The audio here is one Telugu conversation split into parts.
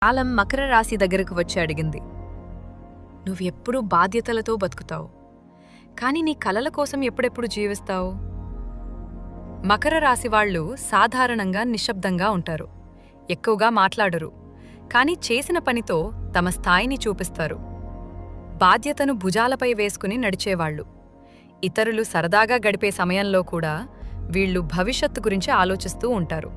కాలం మకర రాశి దగ్గరకు వచ్చి అడిగింది. నువ్వెప్పుడూ బాధ్యతలతో బతుకుతావు, కాని నీ కలల కోసం ఎప్పుడెప్పుడు జీవిస్తావు? మకర రాశి వాళ్ళు సాధారణంగా నిశ్శబ్దంగా ఉంటారు, ఎక్కువగా మాట్లాడరు, కాని చేసిన పనితో తమ స్థాయిని చూపిస్తారు. బాధ్యతను భుజాలపై వేసుకుని నడిచేవాళ్లు. ఇతరులు సరదాగా గడిపే సమయంలో కూడా వీళ్ళు భవిష్యత్తు గురించి ఆలోచిస్తూ ఉంటారు.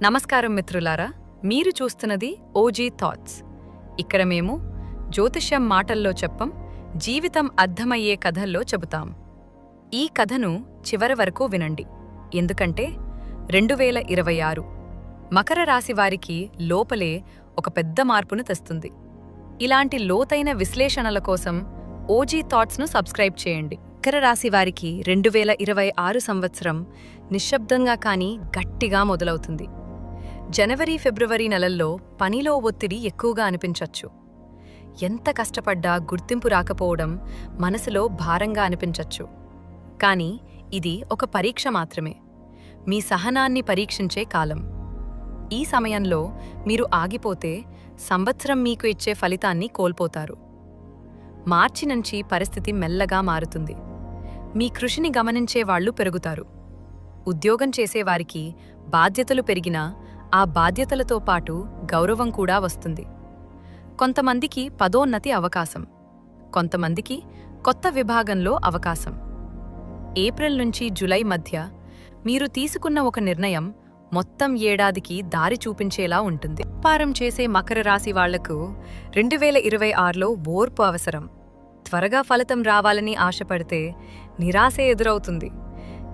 నమస్కారం మిత్రులారా, మీరు చూస్తున్నది ఓజీ థాట్స్. ఇక్కడ మేము జ్యోతిష్యం మాటల్లో చెప్పం, జీవితం అర్థమయ్యే కథల్లో చెబుతాం. ఈ కథను చివరి వరకు వినండి, ఎందుకంటే 2026 మకర రాశి వారికి లోపలే ఒక పెద్ద మార్పును తెస్తుంది. ఇలాంటి లోతైన విశ్లేషణల కోసం ఓజీ థాట్స్ను సబ్స్క్రైబ్ చేయండి. మకర రాశి వారికి 2026 సంవత్సరం నిశ్శబ్దంగా కానీ గట్టిగా మొదలవుతుంది. జనవరి, ఫిబ్రవరి నెలల్లో పనిలో ఒత్తిడి ఎక్కువగా అనిపించచ్చు. ఎంత కష్టపడ్డా గుర్తింపు రాకపోవడం మనసులో భారంగా అనిపించచ్చు. కానీ ఇది ఒక పరీక్ష మాత్రమే, మీ సహనాన్ని పరీక్షించే కాలం. ఈ సమయంలో మీరు ఆగిపోతే సంవత్సరం మీకు ఇచ్చే ఫలితాన్ని కోల్పోతారు. మార్చి నుంచి పరిస్థితి మెల్లగా మారుతుంది. మీ కృషిని గమనించే వాళ్లు పెరుగుతారు. ఉద్యోగం చేసేవారికి బాధ్యతలు పెరిగినా ఆ బాధ్యతలతో పాటు గౌరవం కూడా వస్తుంది. కొంతమందికి పదోన్నతి అవకాశం, కొంతమందికి కొత్త విభాగంలో అవకాశం. ఏప్రిల్ నుంచి జూలై మధ్య మీరు తీసుకున్న ఒక నిర్ణయం మొత్తం ఏడాదికి దారి చూపించేలా ఉంటుంది. వ్యాపారం చేసే మకర రాశి వాళ్లకు 2026లో ఓర్పు అవసరం. త్వరగా ఫలితం రావాలని ఆశపడితే నిరాశ ఎదురవుతుంది.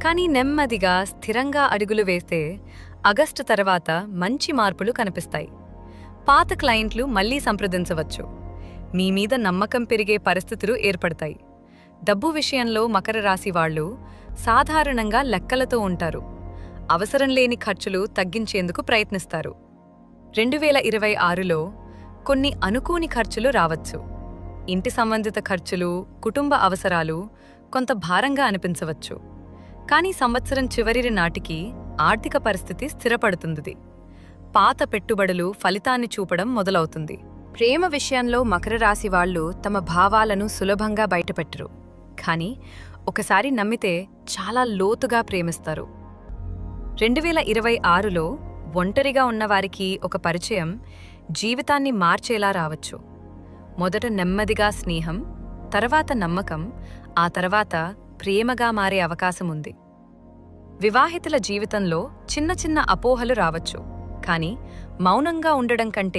కానీ నెమ్మదిగా స్థిరంగా అడుగులు వేస్తే ఆగస్టు తర్వాత మంచి మార్పులు కనిపిస్తాయి. పాత క్లయింట్లు మళ్లీ సంప్రదించవచ్చు. మీ మీద నమ్మకం పెరిగే పరిస్థితులు ఏర్పడతాయి. డబ్బు విషయంలో మకర రాశి వాళ్లు సాధారణంగా లెక్కలతో ఉంటారు. అవసరం లేని ఖర్చులు తగ్గించేందుకు ప్రయత్నిస్తారు. 2026లో కొన్ని అనుకోని ఖర్చులు రావచ్చు. ఇంటి సంబంధిత ఖర్చులు, కుటుంబ అవసరాలు కొంత భారంగా అనిపించవచ్చు. కానీ సంవత్సరం చివరి నాటికి ఆర్థిక పరిస్థితి స్థిరపడుతుంది. పాత పెట్టుబడులు ఫలితాన్ని చూపడం మొదలవుతుంది. ప్రేమ విషయంలో మకర రాశి వాళ్లు తమ భావాలను సులభంగా బయటపెట్టరు. కానీ ఒకసారి నమ్మితే చాలా లోతుగా ప్రేమిస్తారు. 2026లో ఒంటరిగా ఉన్నవారికి ఒక పరిచయం జీవితాన్ని మార్చేలా రావచ్చు. మొదట నెమ్మదిగా స్నేహం, తర్వాత నమ్మకం, ఆ తర్వాత ప్రేమగా మారే అవకాశముంది. వివాహితుల జీవితంలో చిన్న చిన్న అపోహలు రావచ్చు. కానీ మౌనంగా ఉండడం కంటే